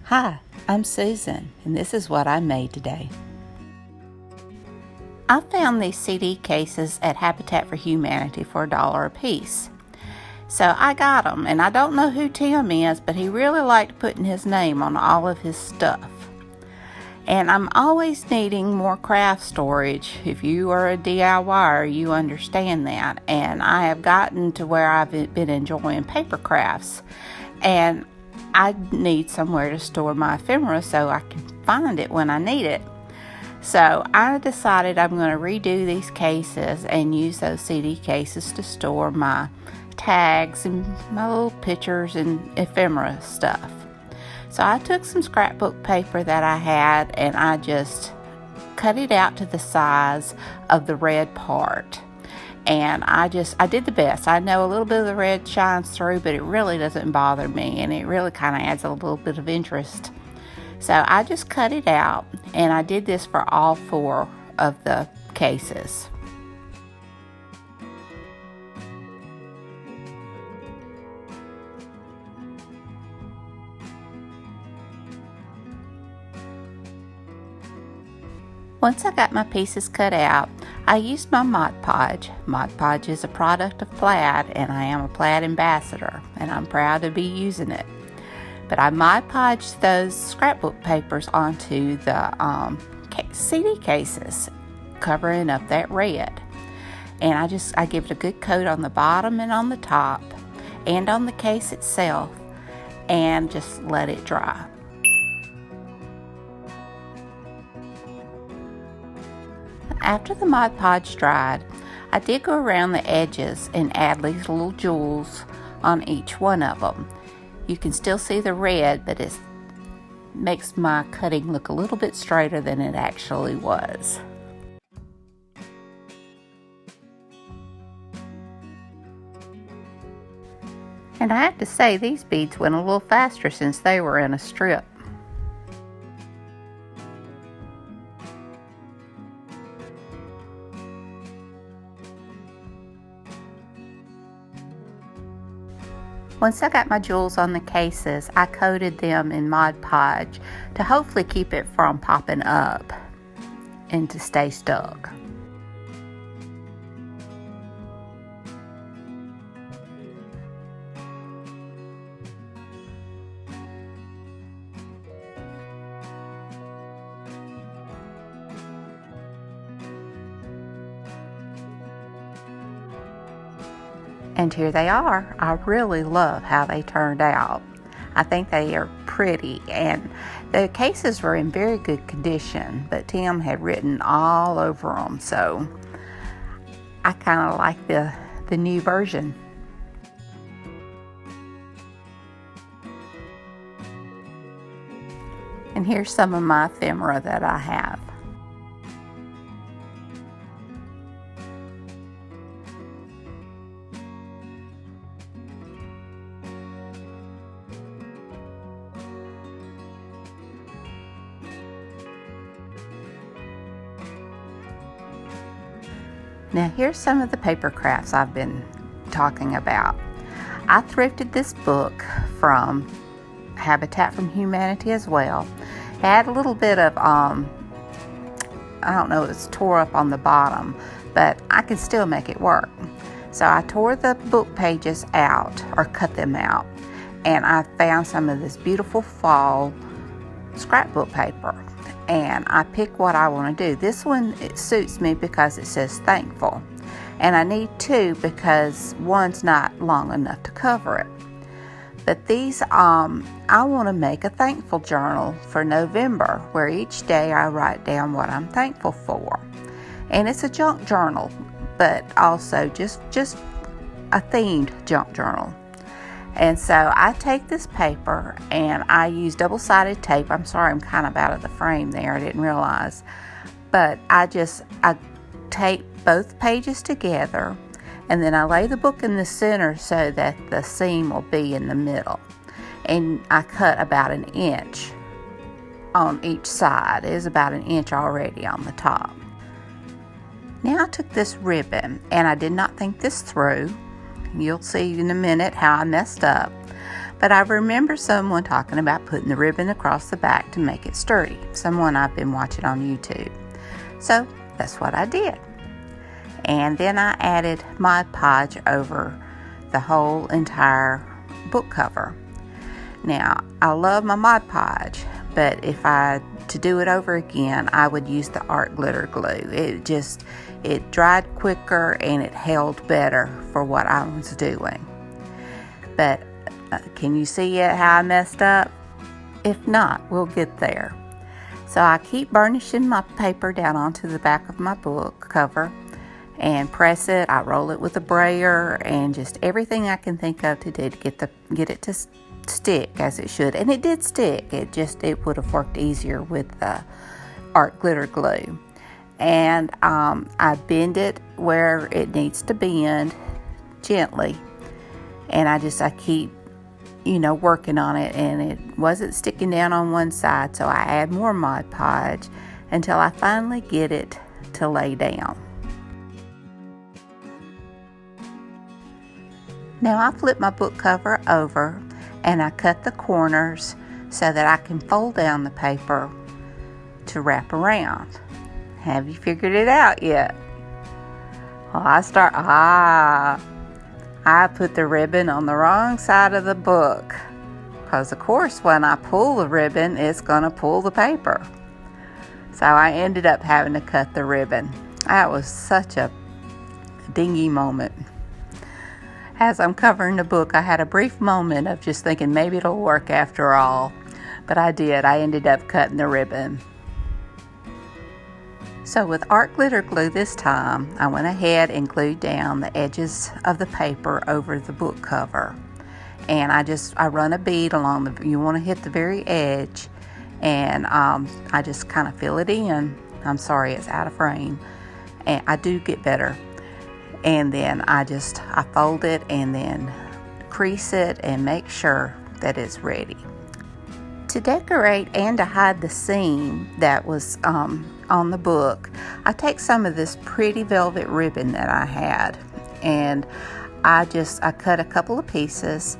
Hi, I'm Susan, and this is what I made today. I found these CD cases at Habitat for Humanity for $1 a piece. So I got them, and I don't know who Tim is, but he really liked putting his name on all of his stuff. And I'm always needing more craft storage. If you are a DIYer, you understand that. And I have gotten to where I've been enjoying paper crafts. And I need somewhere to store my ephemera so I can find it when I need it. So I decided I'm going to redo these cases and use those CD cases to store my tags and my little pictures and ephemera stuff. So I took some scrapbook paper that I had and I just cut it out to the size of the red part. And I did the best. I know a little bit of the red shines through, but it really doesn't bother me, and it really kind of adds a little bit of interest. So I just cut it out, and I did this for all 4 of the cases. Once I got my pieces cut out, I used my Mod Podge. Mod Podge is a product of Plaid, and I am a Plaid ambassador, and I'm proud to be using it. But I Mod Podged those scrapbook papers onto the CD cases, covering up that red. And I give it a good coat on the bottom and on the top, and on the case itself, and just let it dry. After the Mod Podge dried, I did go around the edges and add these little jewels on each one of them. You can still see the red, but it makes my cutting look a little bit straighter than it actually was. And I have to say, these beads went a little faster since they were in a strip. Once I got my jewels on the cases, I coated them in Mod Podge to hopefully keep it from popping up and to stay stuck. And here they are. I really love how they turned out. I think they are pretty, and the cases were in very good condition, but Tim had written all over them, so I kind of like the new version. And here's some of my ephemera that I have. Now here's some of the paper crafts I've been talking about. I thrifted this book from Habitat for Humanity as well. It had a little bit of, I don't know, it's tore up on the bottom, but I can still make it work. So I tore the book pages out, or cut them out, and I found some of this beautiful fall scrapbook paper. And I pick what I want to do. This one, it suits me because it says thankful. And I need 2 because one's not long enough to cover it. But these, I want to make a thankful journal for November, where each day I write down what I'm thankful for. And it's a junk journal, but also just a themed junk journal. And so I take this paper and I use double-sided tape. I'm sorry, I'm kind of out of the frame there. I didn't realize. But I tape both pages together, and then I lay the book in the center so that the seam will be in the middle. And I cut about 1 inch on each side. It is about 1 inch already on the top. Now I took this ribbon and I did not think this through. You'll see in a minute how I messed up. But I remember someone talking about putting the ribbon across the back to make it sturdy. Someone I've been watching on YouTube. So that's what I did. And then I added Mod Podge over the whole entire book cover. Now, I love my Mod Podge, but if I to do it over again, I would use the art glitter glue. It dried quicker and it held better for what I was doing. But can you see it how I messed up? If not, we'll get there. So I keep burnishing my paper down onto the back of my book cover and press it. I roll it with a brayer and just everything I can think of to do to get it to stick as it should. And it did stick. It would have worked easier with the art glitter glue. And I bend it where it needs to bend gently. And I keep working on it, and it wasn't sticking down on one side, so I add more Mod Podge until I finally get it to lay down. Now I flip my book cover over and I cut the corners so that I can fold down the paper to wrap around. Have you figured it out yet? Well, I put the ribbon on the wrong side of the book, because of course when I pull the ribbon, it's going to pull the paper. So I ended up having to cut the ribbon. That was such a dingy moment. As I'm covering the book, I had a brief moment of just thinking maybe it'll work after all, but I did. I ended up cutting the ribbon. So with art glitter glue this time, I went ahead and glued down the edges of the paper over the book cover. And I run a bead along you want to hit the very edge, and I just kind of fill it in. I'm sorry, it's out of frame. And I do get better. And then I fold it and then crease it and make sure that it's ready. To decorate and to hide the seam that was on the book, I take some of this pretty velvet ribbon that I had, and I cut a couple of pieces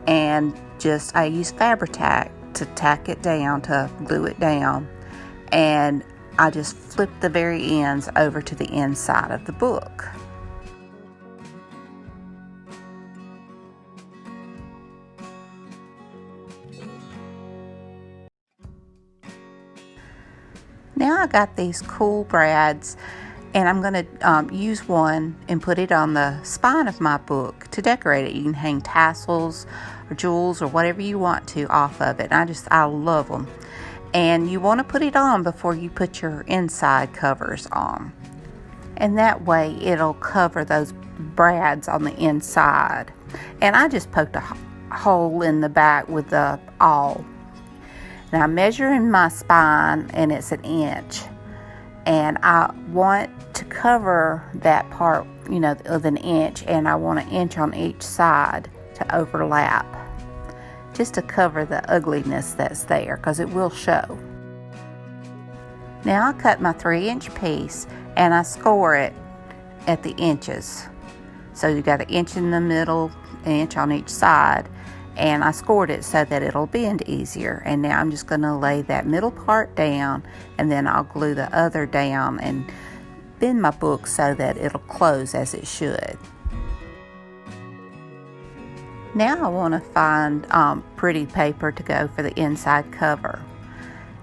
and I use Fabri-Tac to tack it down, to glue it down, and I just flip the very ends over to the inside of the book. Now I got these cool brads, and I'm going to use one and put it on the spine of my book to decorate it. You can hang tassels or jewels or whatever you want to off of it. I love them. And you want to put it on before you put your inside covers on. And that way it'll cover those brads on the inside. And I just poked a hole in the back with the awl. Now I'm measuring my spine, and it's 1 inch, and I want to cover that part, of 1 inch, and I want 1 inch on each side to overlap, just to cover the ugliness that's there, because it will show. Now I cut my 3-inch piece, and I score it at the inches. So you got 1 inch in the middle, 1 inch on each side, and I scored it so that it'll bend easier. And now I'm just going to lay that middle part down, and then I'll glue the other down and bend my book so that it'll close as it should. Now I want to find pretty paper to go for the inside cover.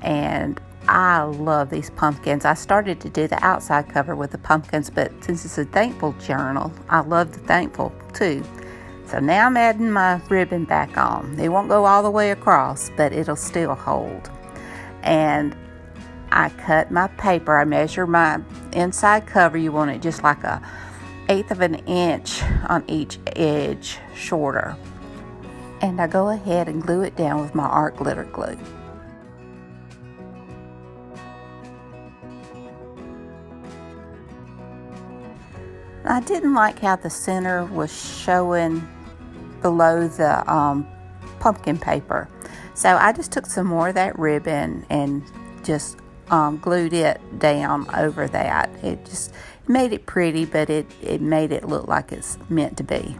And I love these pumpkins. I started to do the outside cover with the pumpkins, but since it's a thankful journal, I love the thankful too. So now I'm adding my ribbon back on. It won't go all the way across, but it'll still hold. And I cut my paper. I measure my inside cover. You want it just like 1/8 of an inch on each edge shorter. And I go ahead and glue it down with my art glitter glue. I didn't like how the center was showing below the pumpkin paper. So I just took some more of that ribbon and just glued it down over that. It just made it pretty, but it made it look like it's meant to be.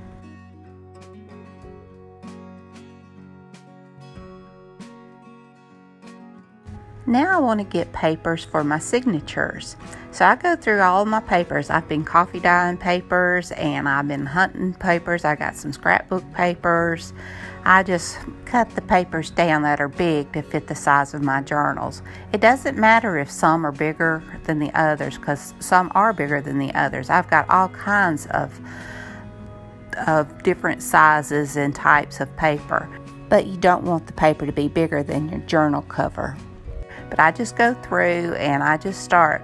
Now I want to get papers for my signatures. So I go through all of my papers. I've been coffee dyeing papers and I've been hunting papers. I got some scrapbook papers. I just cut the papers down that are big to fit the size of my journals. It doesn't matter if some are bigger than the others, because some are bigger than the others. I've got all kinds of different sizes and types of paper, but you don't want the paper to be bigger than your journal cover. But I just go through and I just start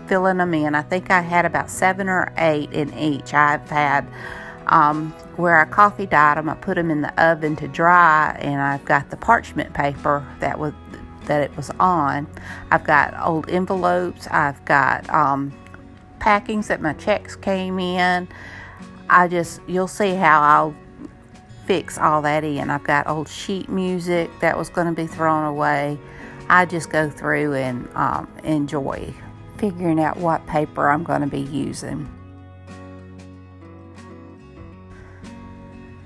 filling them in. I think I had about 7 or 8 in each. I've had where I coffee dyed them, I put them in the oven to dry, and I've got the parchment paper that it was on. I've got old envelopes. I've got packings that my checks came in. You'll see how I'll fix all that in. I've got old sheet music that was going to be thrown away. I just go through and enjoy figuring out what paper I'm going to be using.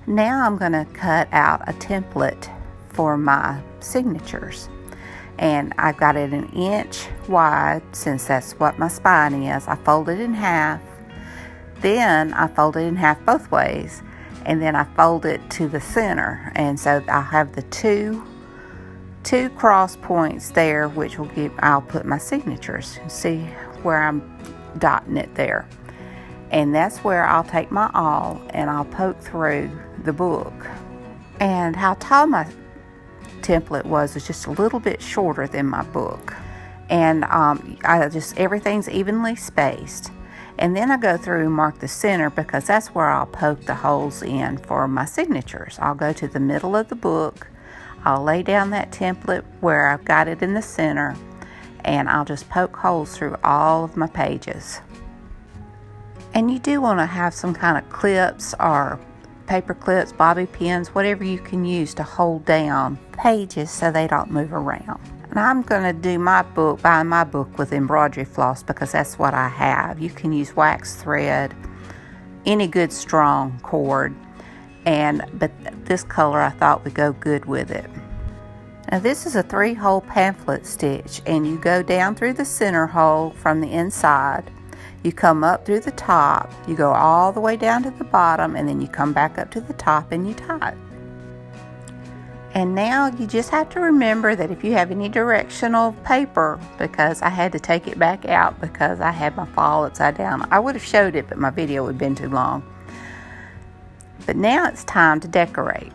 Now I'm going to cut out a template for my signatures. And I've got it 1 inch wide, since that's what my spine is. I fold it in half. Then I fold it in half both ways. And then I fold it to the center. And so I'll have the two cross points there, which I'll put my signatures. See where I'm dotting it there. And that's where I'll take my awl and I'll poke through the book. And how tall my template was just a little bit shorter than my book. And everything's evenly spaced. And then I go through and mark the center, because that's where I'll poke the holes in for my signatures. I'll go to the middle of the book. I'll lay down that template where I've got it in the center, and I'll just poke holes through all of my pages. And you do want to have some kind of clips or paper clips, bobby pins, whatever you can use to hold down pages so they don't move around. And I'm going to do bind my book with embroidery floss, because that's what I have. You can use wax thread, any good strong cord, but this color I thought would go good with it. Now this is a 3-hole pamphlet stitch, and you go down through the center hole from the inside. You come up through the top, you go all the way down to the bottom, and then you come back up to the top and you tie it. And now you just have to remember that if you have any directional paper, because I had to take it back out because I had my fall upside down. I would have showed it, but my video would have been too long. But now it's time to decorate.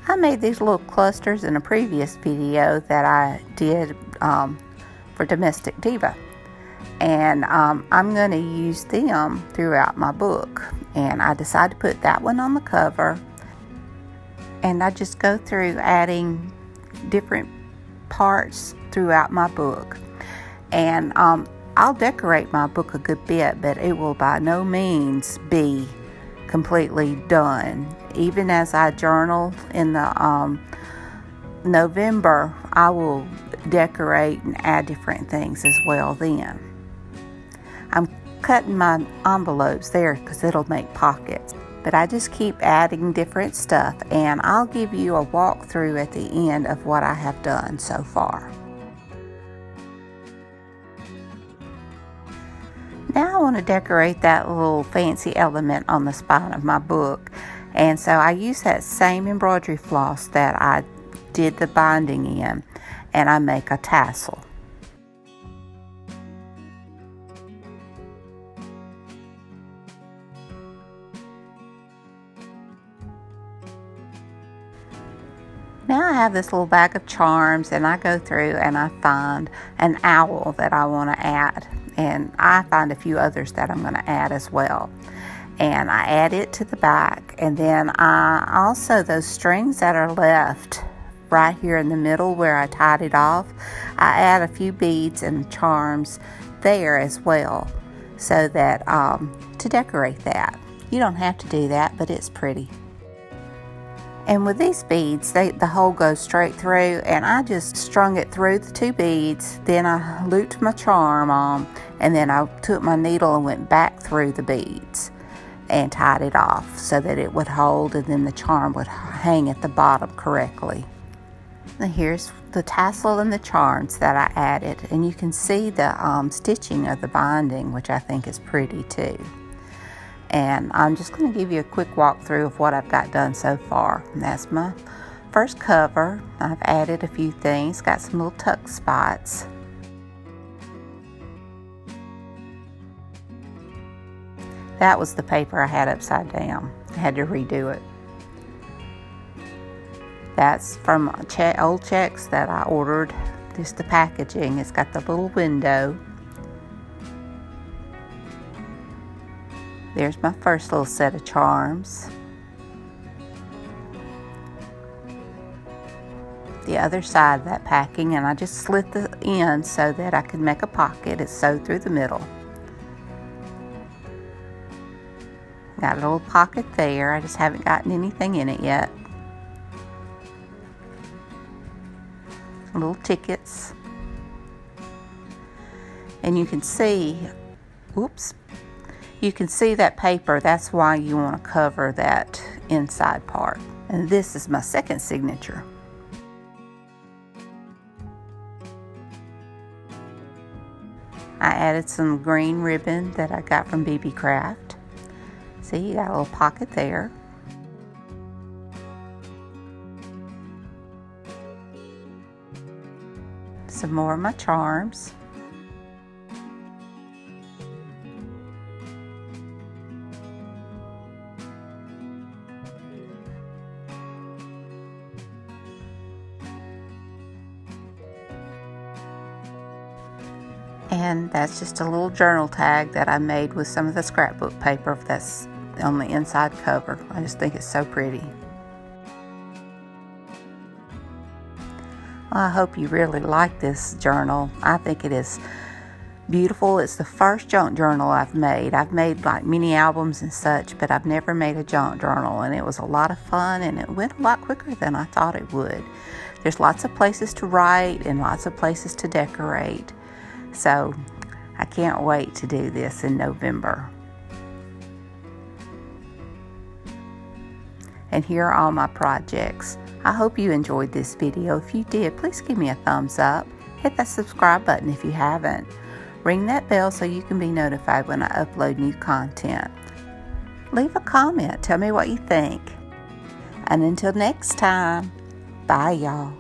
I made these little clusters in a previous video that I did for Domestic Diva. And I'm going to use them throughout my book. And I decided to put that one on the cover. And I just go through adding different parts throughout my book. And I'll decorate my book a good bit, but it will by no means be completely done. Even as I journal in the November, I will decorate and add different things as well then. I'm cutting my envelopes there because it'll make pockets. But I just keep adding different stuff, and I'll give you a walkthrough at the end of what I have done so far. Now I want to decorate that little fancy element on the spine of my book. And so I use that same embroidery floss that I did the binding in, and I make a tassel. Now I have this little bag of charms, and I go through and I find an owl that I want to add. And I find a few others that I'm going to add as well. And I add it to the back. And then I also, those strings that are left right here in the middle where I tied it off, I add a few beads and charms there as well, so that to decorate that. You don't have to do that, but it's pretty. And with these beads, the hole goes straight through, and I just strung it through the 2 beads. Then I looped my charm on, and then I took my needle and went back through the beads and tied it off so that it would hold, and then the charm would hang at the bottom correctly. And here's the tassel and the charms that I added, and you can see the stitching of the binding, which I think is pretty too. And I'm just going to give you a quick walkthrough of what I've got done so far. And that's my first cover. I've added a few things, got some little tuck spots. That was the paper I had upside down. I had to redo it. That's from old checks that I ordered. Just the packaging. It's got the little window. There's my first little set of charms. The other side of that packing, and I just slit the end so that I could make a pocket. It's sewed through the middle. Got a little pocket there. I just haven't gotten anything in it yet. Some little tickets. And you can see, you can see that paper. That's why you want to cover that inside part. And this is my second signature. I added some green ribbon that I got from BB Craft. See, you got a little pocket there. Some more of my charms. And that's just a little journal tag that I made with some of the scrapbook paper that's on the inside cover. I just think it's so pretty. Well, I hope you really like this journal. I think it is beautiful. It's the first junk journal I've made. I've made like mini albums and such, but I've never made a junk journal, and it was a lot of fun, and it went a lot quicker than I thought it would. There's lots of places to write and lots of places to decorate. So I can't wait to do this in November. And here are all my projects. I hope you enjoyed this video. If you did, please give me a thumbs up. Hit that subscribe button if you haven't. Ring that bell so you can be notified when I upload new content. Leave a comment. Tell me what you think. And until next time, bye y'all.